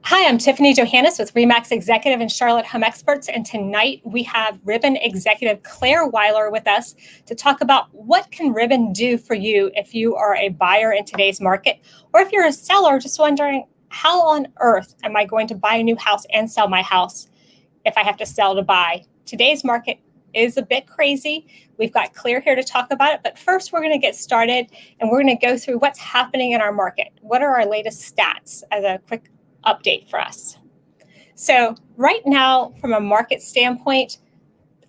Hi, I'm Tiffany Johannes with RE/MAX Executive and Charlotte Home Experts, and tonight we have Ribbon Executive Claire Weiler with us to talk about what can Ribbon do for you if you are a buyer in today's market, or if you're a seller just wondering, how on earth am I going to buy a new house and sell my house if I have to sell to buy? Today's market is a bit crazy. We've got Claire here to talk about it, but first we're going to get started and we're going to go through what's happening in our market. What are our latest stats as a quick update for us? So right now, from a market standpoint,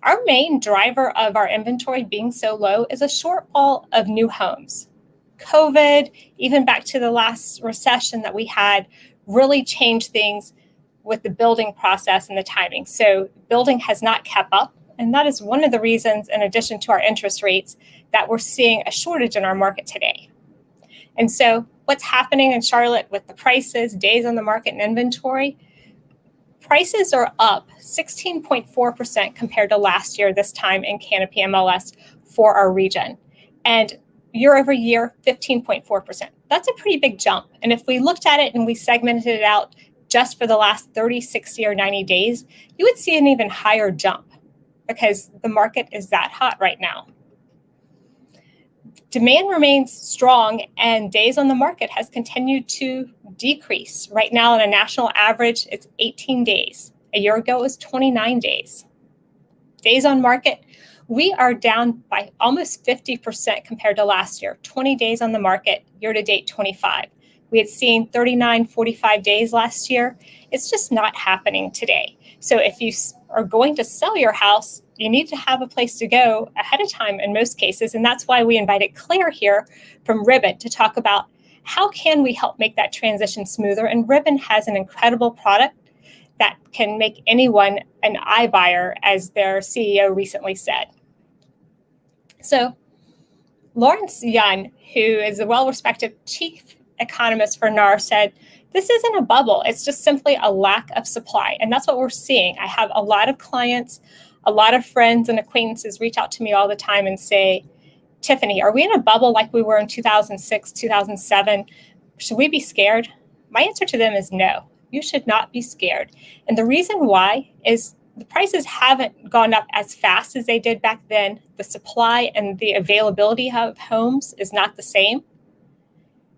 our main driver of our inventory being so low is a shortfall of new homes. COVID, even back to the last recession that we had, really changed things with the building process and the timing. So building has not kept up. And that is one of the reasons, in addition to our interest rates, that we're seeing a shortage in our market today. And so what's happening in Charlotte with the prices, days on the market, and inventory? Prices are up 16.4% compared to last year, this time in Canopy MLS for our region. And year over year, 15.4%. That's a pretty big jump. And if we looked at it and we segmented it out just for the last 30, 60, or 90 days, you would see an even higher jump because the market is that hot right now. Demand remains strong and days on the market has continued to decrease. Right now, on a national average, it's 18 days. A year ago, it was 29 days. Days on market, we are down by almost 50% compared to last year. 20 days on the market, year to date, 25. We had seen 39, 45 days last year. It's just not happening today. So if you are going to sell your house, you need to have a place to go ahead of time in most cases. And that's why we invited Claire here from Ribbon to talk about how can we help make that transition smoother. And Ribbon has an incredible product that can make anyone an iBuyer, as their CEO recently said. So Lawrence Yun, who is a well-respected chief economist for NAR, said, this isn't a bubble. It's just simply a lack of supply. And that's what we're seeing. I have a lot of clients, a lot of friends and acquaintances reach out to me all the time and say, Tiffany, are we in a bubble like we were in 2006, 2007? Should we be scared? My answer to them is no. You should not be scared. And the reason why is the prices haven't gone up as fast as they did back then. The supply and the availability of homes is not the same.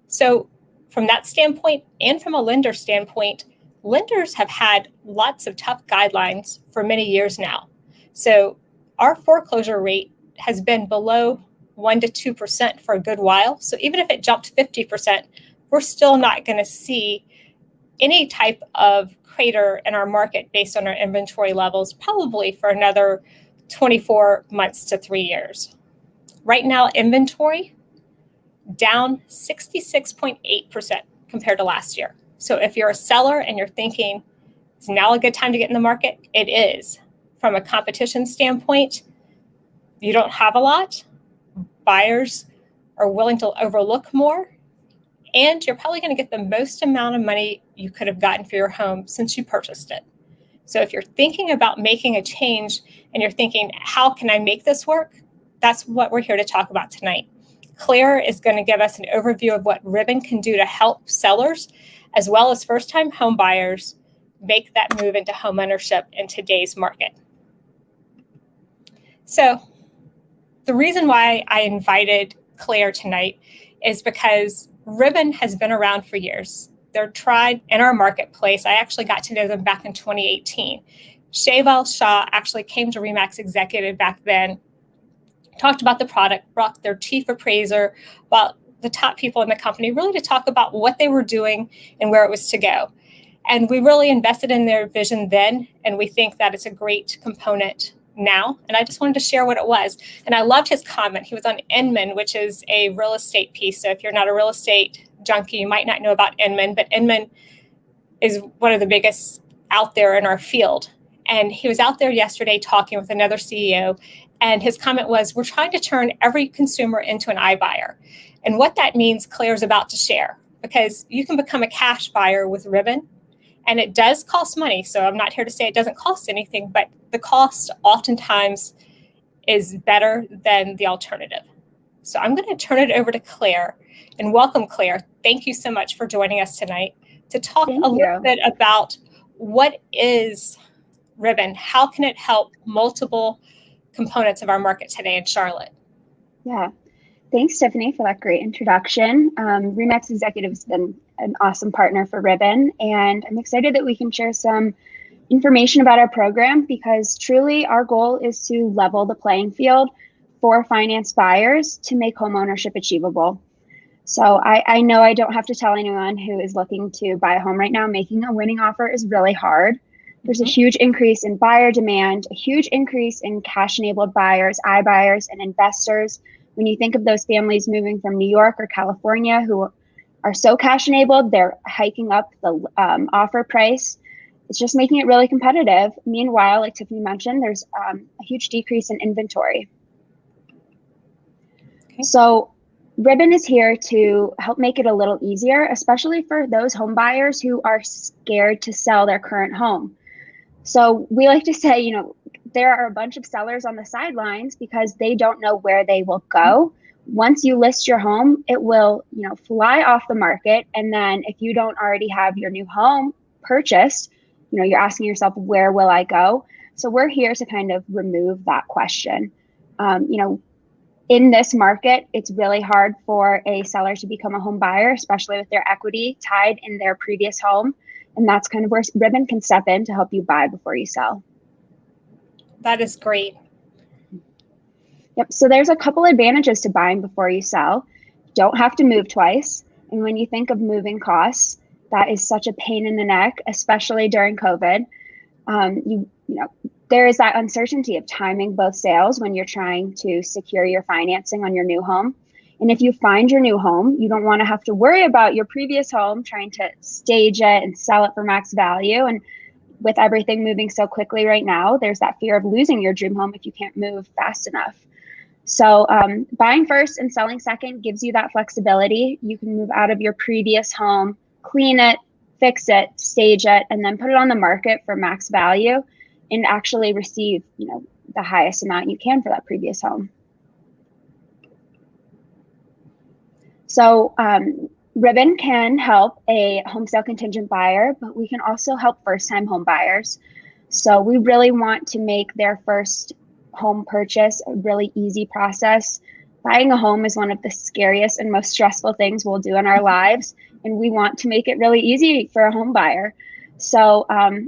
So from that standpoint, and from a lender standpoint, lenders have had lots of tough guidelines for many years now. So our foreclosure rate has been below 1 to 2% for a good while. So even if it jumped 50%, we're still not going to see any type of crater in our market based on our inventory levels, probably for another 24 months to 3 years. Right now, inventory down 66.8% compared to last year. So if you're a seller and you're thinking, is now a good time to get in the market? It is. From a competition standpoint, you don't have a lot. Buyers are willing to overlook more. And you're probably going to get the most amount of money you could have gotten for your home since you purchased it. So if you're thinking about making a change and you're thinking, how can I make this work? That's what we're here to talk about tonight. Claire is going to give us an overview of what Ribbon can do to help sellers, as well as first-time home buyers, make that move into homeownership in today's market. So the reason why I invited Claire tonight is because Ribbon has been around for years. They're tried in our marketplace. I actually got to know them back in 2018. Shayval Shah actually came to RE/MAX Executive back then, talked about the product, brought their chief appraiser, about the top people in the company, really to talk about what they were doing and where it was to go. And we really invested in their vision then, and we think that it's a great component now. And I just wanted to share what it was. And I loved his comment. He was on Inman, which is a real estate piece. So if you're not a real estate junkie, you might not know about Inman, but Inman is one of the biggest out there in our field. And he was out there yesterday talking with another CEO. And his comment was, we're trying to turn every consumer into an iBuyer. And what that means, Claire's about to share, because you can become a cash buyer with Ribbon. And it does cost money. So I'm not here to say it doesn't cost anything, but the cost oftentimes is better than the alternative. So I'm going to turn it over to Claire and welcome Claire. Thank you so much for joining us tonight. to talk Thank a little you. bit about what is Ribbon, how can it help multiple components of our market today in Charlotte? Yeah. Thanks, Tiffany, for that great introduction. RE/MAX Executive has been an awesome partner for Ribbon, and I'm excited that we can share some information about our program, because truly our goal is to level the playing field for finance buyers to make homeownership achievable. So I know I don't have to tell anyone who is looking to buy a home right now, making a winning offer is really hard. There's a huge increase in buyer demand, a huge increase in cash-enabled buyers, iBuyers, and investors. When you think of those families moving from New York or California who are so cash-enabled, they're hiking up the offer price. It's just making it really competitive. Meanwhile, like Tiffany mentioned, there's a huge decrease in inventory. Okay. So Ribbon is here to help make it a little easier, especially for those home buyers who are scared to sell their current home. So we like to say, you know, there are a bunch of sellers on the sidelines because they don't know where they will go. Once you list your home, it will, you know, fly off the market. And then if you don't already have your new home purchased, you know, you're asking yourself, where will I go? So we're here to kind of remove that question. You know, in this market, it's really hard for a seller to become a home buyer, especially with their equity tied in their previous home. And that's kind of where Ribbon can step in to help you buy before you sell. That is great. Yep. So there's a couple advantages to buying before you sell. You don't have to move twice. And when you think of moving costs, that is such a pain in the neck, especially during COVID. You know, there is that uncertainty of timing both sales when you're trying to secure your financing on your new home. And if you find your new home, you don't want to have to worry about your previous home, trying to stage it and sell it for max value. And with everything moving so quickly right now, there's that fear of losing your dream home if you can't move fast enough. So buying first and selling second gives you that flexibility. You can move out of your previous home, clean it, fix it, stage it, and then put it on the market for max value and actually receive, you know, the highest amount you can for that previous home. So Ribbon can help a home sale contingent buyer, but we can also help first-time home buyers. So we really want to make their first home purchase a really easy process. Buying a home is one of the scariest and most stressful things we'll do in our lives, and we want to make it really easy for a home buyer. So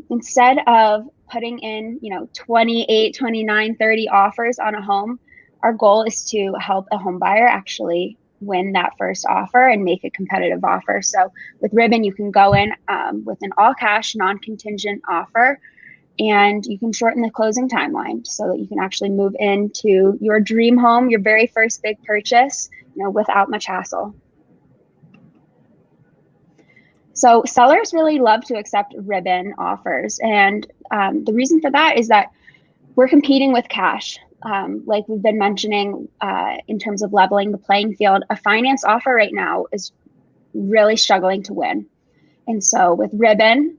instead of putting in, you know, 28, 29, 30 offers on a home, our goal is to help a home buyer actually win that first offer and make a competitive offer. So with Ribbon, you can go in with an all cash, non-contingent offer, and you can shorten the closing timeline so that you can actually move into your dream home, your very first big purchase, you know, without much hassle. So sellers really love to accept Ribbon offers. And the reason for that is that we're competing with cash. Like we've been mentioning in terms of leveling the playing field, a finance offer right now is really struggling to win. And so with Ribbon,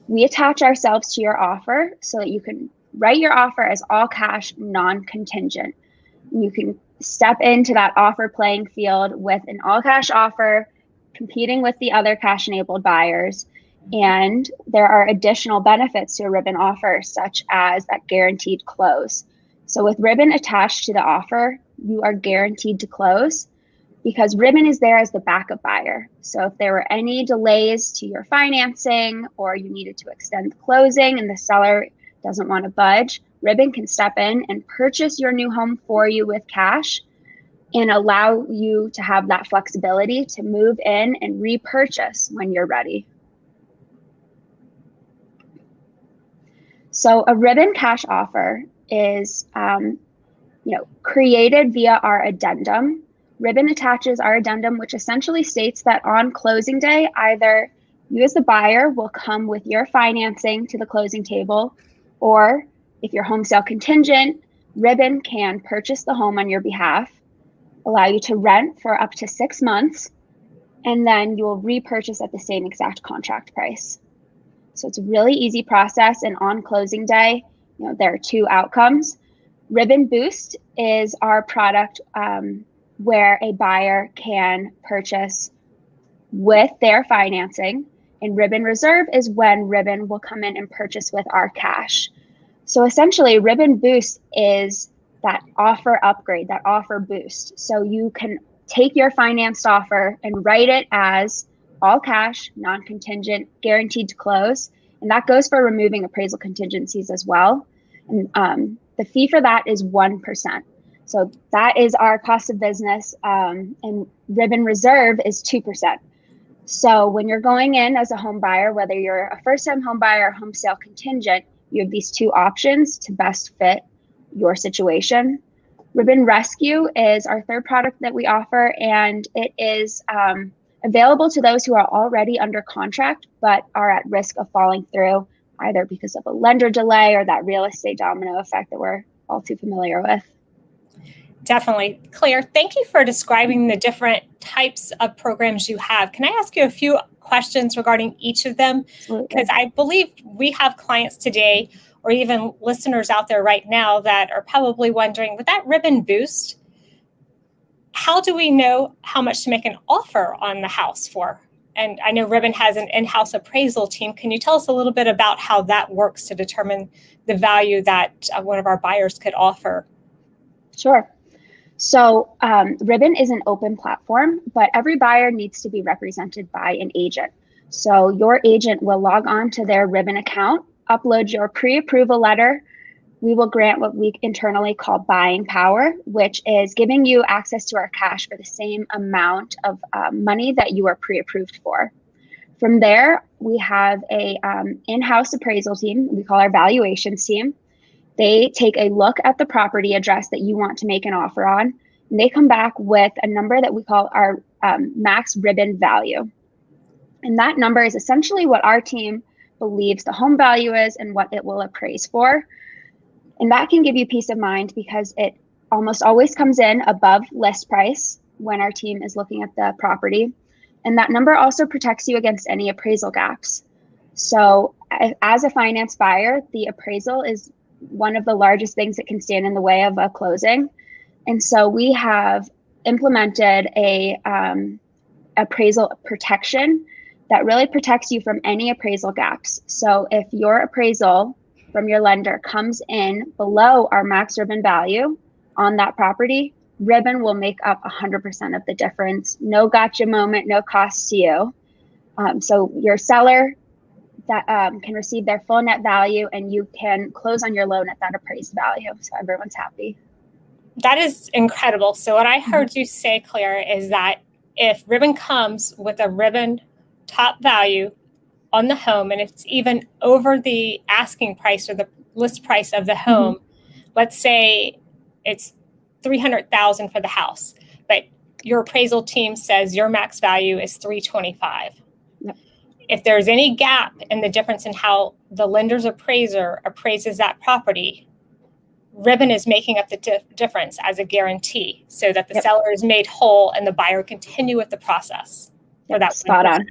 we attach ourselves to your offer so that you can write your offer as all cash, non-contingent. You can step into that offer playing field with an all cash offer, competing with the other cash enabled buyers. And there are additional benefits to a Ribbon offer, such as that guaranteed close. So with Ribbon attached to the offer, you are guaranteed to close because Ribbon is there as the backup buyer. So if there were any delays to your financing or you needed to extend the closing and the seller doesn't want to budge, Ribbon can step in and purchase your new home for you with cash and allow you to have that flexibility to move in and repurchase when you're ready. So a Ribbon cash offer is created via our addendum. Ribbon attaches our addendum, which essentially states that on closing day, either you as the buyer will come with your financing to the closing table, or if you're home sale contingent, Ribbon can purchase the home on your behalf, allow you to rent for up to 6 months, and then you will repurchase at the same exact contract price. So it's a really easy process. And on closing day, there are 2 outcomes. Ribbon Boost is our product where a buyer can purchase with their financing And Ribbon Reserve is when Ribbon will come in and purchase with our cash. So essentially, Ribbon Boost is that offer upgrade, that offer boost. So you can take your financed offer and write it as all cash, non-contingent, guaranteed to close. And that goes for removing appraisal contingencies as well. And the fee for that is 1%. So that is our cost of business. And Ribbon Reserve is 2%. So when you're going in as a home buyer, whether you're a first-time home buyer or home sale contingent, you have these two options to best fit your situation. Ribbon Rescue is our third product that we offer, and it is available to those who are already under contract but are at risk of falling through, either because of a lender delay or that real estate domino effect that we're all too familiar with. Definitely. Claire, thank you for describing the different types of programs you have. Can I ask you a few questions regarding each of them? Because I believe we have clients today, or even listeners out there right now, that are probably wondering, with that Ribbon Boost, how do we know how much to make an offer on the house for? And I know Ribbon has an in-house appraisal team. Can you tell us a little bit about how that works to determine the value that one of our buyers could offer? Sure. So Ribbon is an open platform, but every buyer needs to be represented by an agent. So your agent will log on to their Ribbon account, upload your pre-approval letter. We will grant what we internally call buying power, which is giving you access to our cash for the same amount of money that you are pre-approved for. From there, we have a in-house appraisal team. We call our valuations team. They take a look at the property address that you want to make an offer on, and they come back with a number that we call our max Ribbon value. And that number is essentially what our team believes the home value is and what it will appraise for. And that can give you peace of mind because it almost always comes in above list price when our team is looking at the property. And that number also protects you against any appraisal gaps. So as a finance buyer, the appraisal is one of the largest things that can stand in the way of a closing. And so we have implemented a appraisal protection that really protects you from any appraisal gaps. So if your appraisal from your lender comes in below our max Ribbon value on that property, Ribbon will make up 100% of the difference. No gotcha moment, no cost to you. So your seller that can receive their full net value, and you can close on your loan at that appraised value. So everyone's happy. That is incredible. So what I heard you say, Claire, is that if Ribbon comes with a Ribbon top value on the home, and it's even over the asking price or the list price of the home, let's say it's $300,000 for the house, but your appraisal team says your max value is $325,000. Yep. If there's any gap in the difference in how the lender's appraiser appraises that property, Ribbon is making up the difference as a guarantee so that the seller is made whole and the buyer continue with the process for that. Spot on.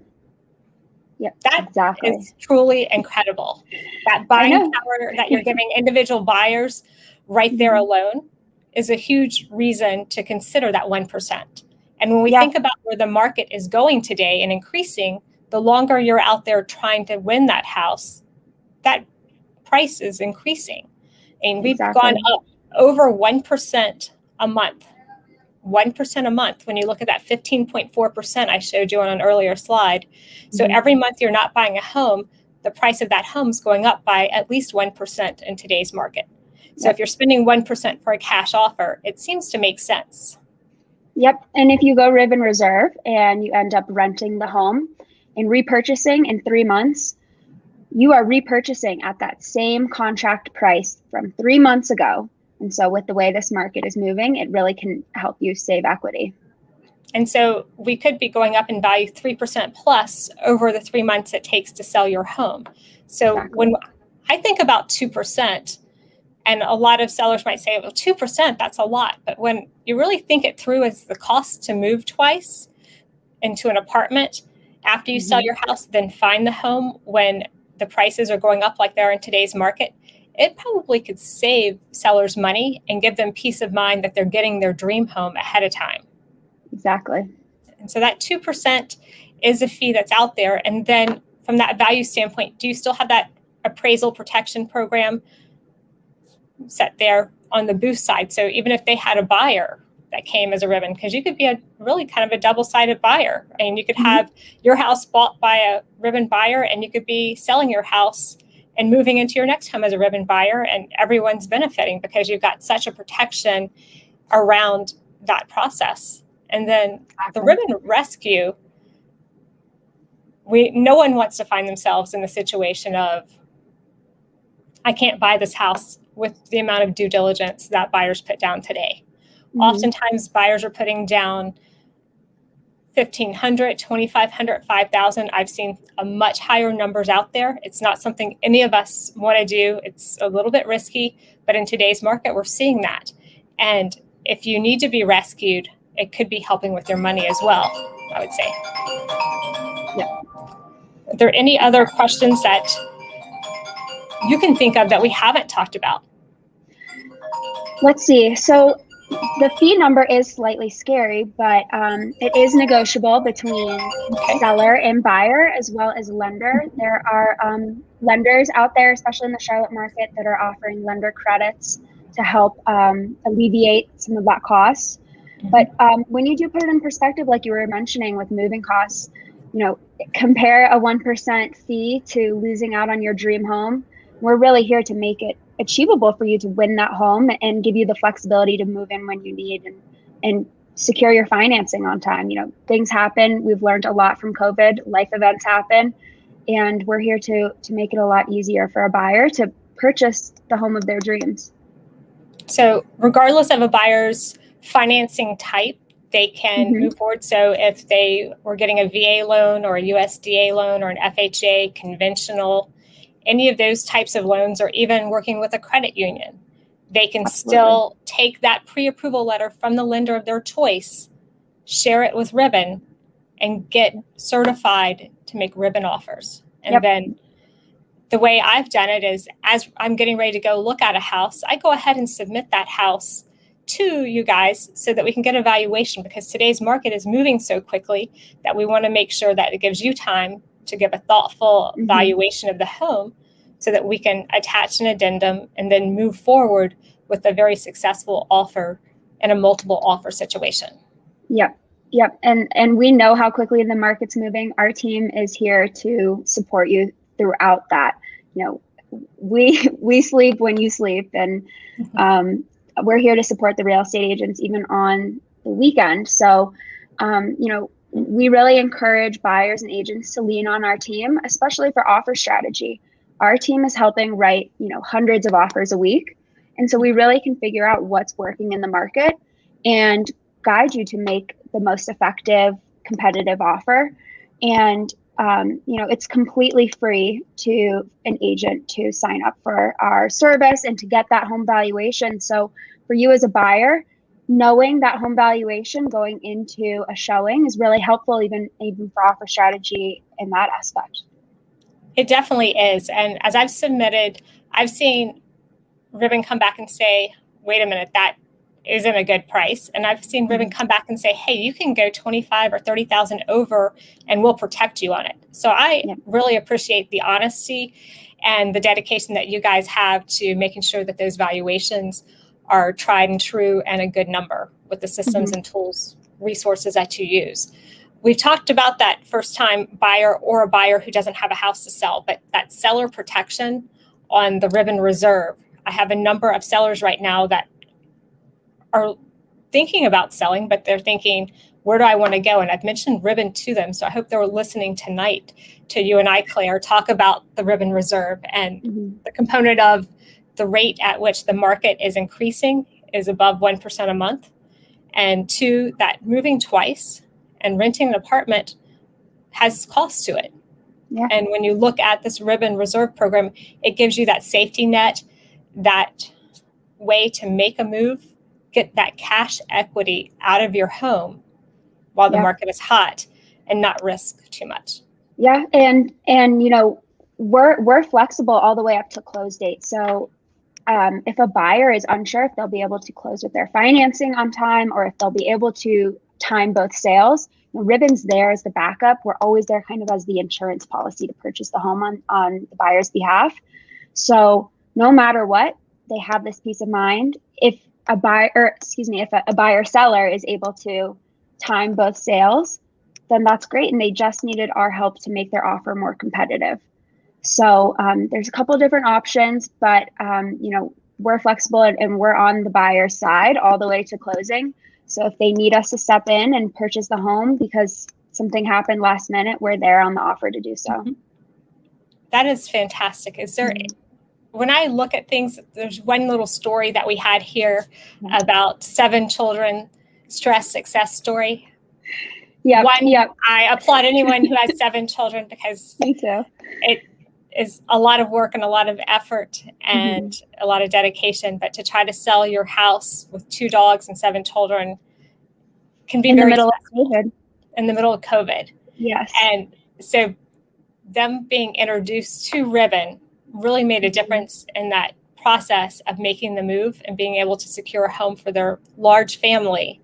Yep, that exactly. is truly incredible. That buying power that you're giving individual buyers right there alone is a huge reason to consider that 1%. And when we think about where the market is going today and increasing, the longer you're out there trying to win that house, that price is increasing. And we've gone up over 1% a month. 1% a month when you look at that 15.4% I showed you on an earlier slide. So every month you're not buying a home, the price of that home is going up by at least 1% in today's market. So if you're spending 1% for a cash offer, it seems to make sense. Yep. And if you go Ribbon Reserve and you end up renting the home and repurchasing in 3 months, you are repurchasing at that same contract price from 3 months ago. And so with the way this market is moving, it really can help you save equity. And so we could be going up in value 3% plus over the 3 months it takes to sell your home. So when I think about 2%, and a lot of sellers might say, well, 2%, that's a lot. But when you really think it through as the cost to move twice into an apartment after you sell your house, then find the home when the prices are going up like they are in today's market, it probably could save sellers money and give them peace of mind that they're getting their dream home ahead of time. Exactly. And so that 2% is a fee that's out there. And then from that value standpoint, do you still have that appraisal protection program set there on the booth side? So even if they had a buyer that came as a ribbon, because you could be a really kind of a double-sided buyer. I mean, you could have your house bought by a ribbon buyer, and you could be selling your house and moving into your next home as a ribbon buyer, and everyone's benefiting because you've got such a protection around that process. And then the ribbon rescue, no one wants to find themselves in the situation of, I can't buy this house with the amount of due diligence that buyers put down today. Oftentimes buyers are putting down $1,500, $2,500, $5,000. I've seen a much higher numbers out there. It's not something any of us want to do. It's a little bit risky, but in today's market, we're seeing that. And if you need to be rescued, it could be helping with your money as well, I would say. Yeah. Are there any other questions that you can think of that we haven't talked about? Let's see. So the fee number is slightly scary, but it is negotiable between seller and buyer as well as lender. There are lenders out there, especially in the Charlotte market, that are offering lender credits to help alleviate some of that cost. But when you do put it in perspective, like you were mentioning with moving costs, you know, compare a 1% fee to losing out on your dream home. We're really here to make it achievable for you to win that home and give you the flexibility to move in when you need and secure your financing on time. You know, things happen. We've learned a lot from COVID. Life events happen, and we're here to make it a lot easier for a buyer to purchase the home of their dreams. So regardless of a buyer's financing type, they can move forward. So if they were getting a VA loan or a USDA loan or an FHA conventional, any of those types of loans, or even working with a credit union, they can still take that pre-approval letter from the lender of their choice, share it with Ribbon, and get certified to make Ribbon offers. And then the way I've done it is, as I'm getting ready to go look at a house, I go ahead and submit that house to you guys so that we can get a valuation, because today's market is moving so quickly that we want to make sure that it gives you time to give a thoughtful valuation of the home so that we can attach an addendum and then move forward with a very successful offer in a multiple offer situation. Yep. And we know how quickly the market's moving. Our team is here to support you throughout that. You know, we sleep when you sleep, and we're here to support the real estate agents even on the weekend. So, you know, we really encourage buyers and agents to lean on our team, especially for offer strategy. Our team is helping write, you know, hundreds of offers a week. And so we really can figure out what's working in the market and guide you to make the most effective, competitive offer. And, you know, it's completely free to an agent to sign up for our service and to get that home valuation. So for you as a buyer, knowing that home valuation going into a showing is really helpful, even for offer strategy in that aspect. It definitely is. And as I've submitted, I've seen Ribbon come back and say, wait a minute, that isn't a good price. And I've seen Ribbon come back and say, hey, you can go 25 or 30,000 over and we'll protect you on it. So I really appreciate the honesty and the dedication that you guys have to making sure that those valuations are tried and true and a good number with the systems and tools, resources that you use. We've talked about that first-time buyer or a buyer who doesn't have a house to sell, but that seller protection on the Ribbon Reserve. I have a number of sellers right now that are thinking about selling, but they're thinking, where do I want to go? And I've mentioned Ribbon to them, so I hope they're listening tonight to you and I, Claire, talk about the Ribbon Reserve and the component of the rate at which the market is increasing is above 1% a month. And two, that moving twice and renting an apartment has cost to it. And when you look at this Ribbon Reserve program, it gives you that safety net, that way to make a move, get that cash equity out of your home while the market is hot and not risk too much. And you know, we're flexible all the way up to close date. So if a buyer is unsure if they'll be able to close with their financing on time or if they'll be able to time both sales, Ribbon's there as the backup. We're always there kind of as the insurance policy to purchase the home on the buyer's behalf. So no matter what, they have this peace of mind. If a buyer seller is able to time both sales, then that's great. And they just needed our help to make their offer more competitive. So there's a couple of different options, but we're flexible and we're on the buyer's side all the way to closing. So if they need us to step in and purchase the home because something happened last minute, we're there on the offer to do so. That is fantastic. Is there, when I look at things, there's one little story that we had here about 7 children, stress success story. Yeah. I applaud anyone who has 7 children because Me too. It is a lot of work and a lot of effort and a lot of dedication. But to try to sell your house with 2 dogs and 7 children can be very stressful in the middle of COVID. Yes. And so them being introduced to Ribbon really made a difference in that process of making the move and being able to secure a home for their large family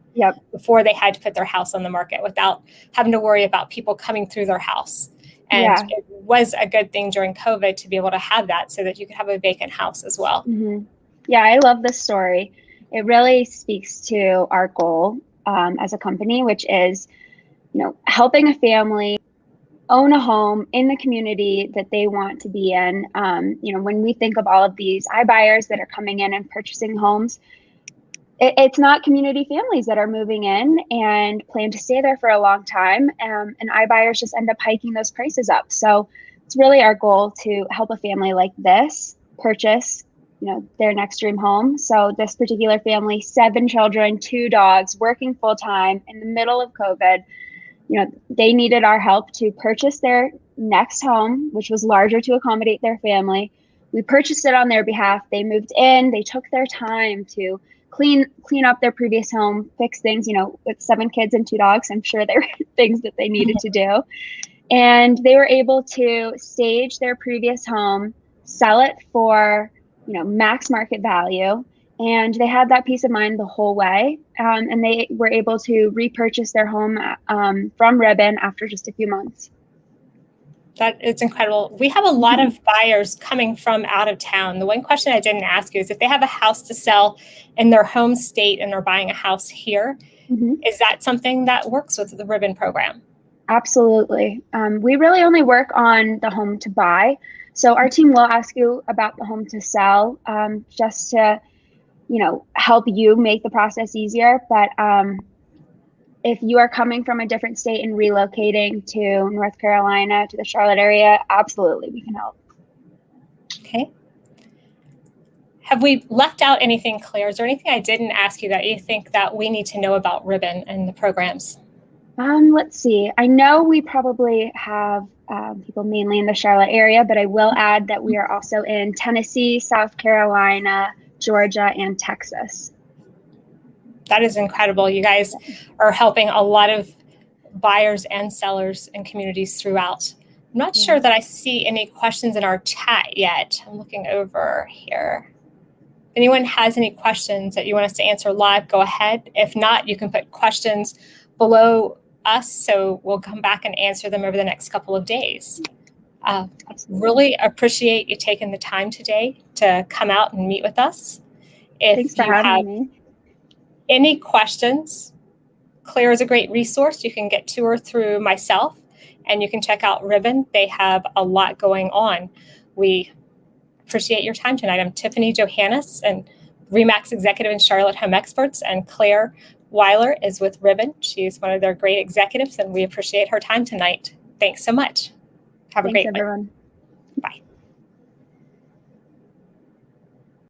before they had to put their house on the market without having to worry about people coming through their house. And it was a good thing during COVID to be able to have that so that you could have a vacant house as well. Yeah, I love this story. It really speaks to our goal as a company, which is, helping a family own a home in the community that they want to be in. When we think of all of these iBuyers that are coming in and purchasing homes, it's not community families that are moving in and plan to stay there for a long time. And iBuyers just end up hiking those prices up. So it's really our goal to help a family like this purchase, their next dream home. So this particular family, 7 children, 2 dogs, working full time in the middle of COVID, they needed our help to purchase their next home, which was larger to accommodate their family. We purchased it on their behalf. They moved in. They took their time to clean up their previous home, fix things, with 7 kids and 2 dogs. I'm sure there were things that they needed to do. And they were able to stage their previous home, sell it for, max market value. And they had that peace of mind the whole way. And they were able to repurchase their home from Ribbon after just a few months. That it's incredible. We have a lot of buyers coming from out of town. The one question I didn't ask you is if they have a house to sell in their home state and they're buying a house here, is that something that works with the Ribbon program? Absolutely. We really only work on the home to buy. So our team will ask you about the home to sell just to, help you make the process easier. But if you are coming from a different state and relocating to North Carolina, to the Charlotte area, absolutely, we can help. Okay. Have we left out anything, Claire? Is there anything I didn't ask you that you think that we need to know about Ribbon and the programs? Let's see. I know we probably have people mainly in the Charlotte area, but I will add that we are also in Tennessee, South Carolina, Georgia, and Texas. That is incredible. You guys are helping a lot of buyers and sellers and communities throughout. I'm not sure that I see any questions in our chat yet. I'm looking over here. If anyone has any questions that you want us to answer live, go ahead. If not, you can put questions below us, so we'll come back and answer them over the next couple of days. Really appreciate you taking the time today to come out and meet with us. Thanks for having me. Any questions, Claire is a great resource. You can get to her through myself, and you can check out Ribbon. They have a lot going on. We appreciate your time tonight. I'm Tiffany Johannes, and RE/MAX Executive and Charlotte Home Experts, and Claire Weiler is with Ribbon. She's one of their great executives, and we appreciate her time tonight. Thanks so much. Have a great one. Thanks, everyone. Bye.